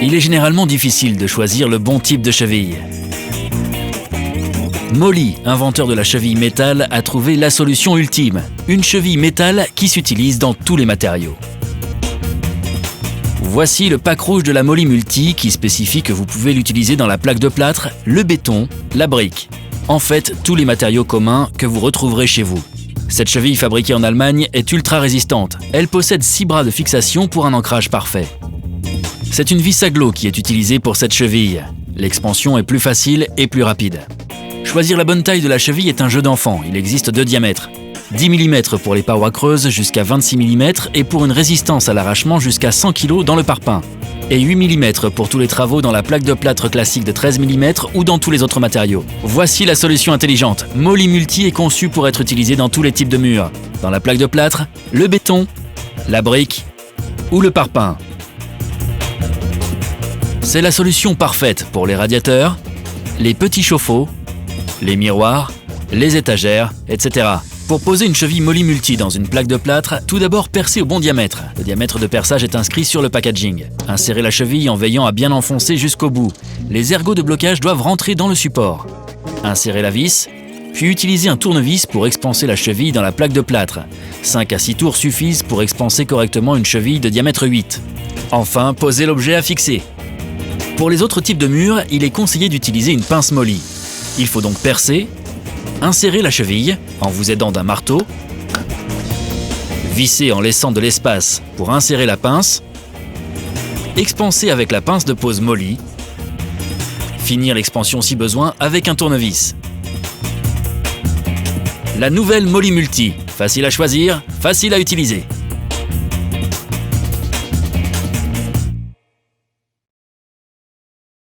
il est généralement difficile de choisir le bon type de cheville. Molly, inventeur de la cheville métal, a trouvé la solution ultime. Une cheville métal qui s'utilise dans tous les matériaux. Voici le pack rouge de la Molly Multi qui spécifie que vous pouvez l'utiliser dans la plaque de plâtre, le béton, la brique. En fait, tous les matériaux communs que vous retrouverez chez vous. Cette cheville fabriquée en Allemagne est ultra résistante. Elle possède 6 bras de fixation pour un ancrage parfait. C'est une vis aglo qui est utilisée pour cette cheville. L'expansion est plus facile et plus rapide. Choisir la bonne taille de la cheville est un jeu d'enfant. Il existe 2 diamètres. 10 mm pour les parois creuses jusqu'à 26 mm et pour une résistance à l'arrachement jusqu'à 100 kg dans le parpaing. Et 8 mm pour tous les travaux dans la plaque de plâtre classique de 13 mm ou dans tous les autres matériaux. Voici la solution intelligente. Molly Multi est conçue pour être utilisée dans tous les types de murs. Dans la plaque de plâtre, le béton, la brique ou le parpaing. C'est la solution parfaite pour les radiateurs, les petits chauffe-eau, les miroirs, les étagères, etc. Pour poser une cheville Molly Multi dans une plaque de plâtre, tout d'abord percez au bon diamètre. Le diamètre de perçage est inscrit sur le packaging. Insérez la cheville en veillant à bien enfoncer jusqu'au bout. Les ergots de blocage doivent rentrer dans le support. Insérez la vis, puis utilisez un tournevis pour expanser la cheville dans la plaque de plâtre. 5 à 6 tours suffisent pour expanser correctement une cheville de diamètre 8. Enfin, posez l'objet à fixer. Pour les autres types de murs, il est conseillé d'utiliser une pince Molly. Il faut donc percer, insérer la cheville en vous aidant d'un marteau, visser en laissant de l'espace pour insérer la pince, expanser avec la pince de pose Molly, finir l'expansion si besoin avec un tournevis. La nouvelle Molly Multi, facile à choisir, facile à utiliser.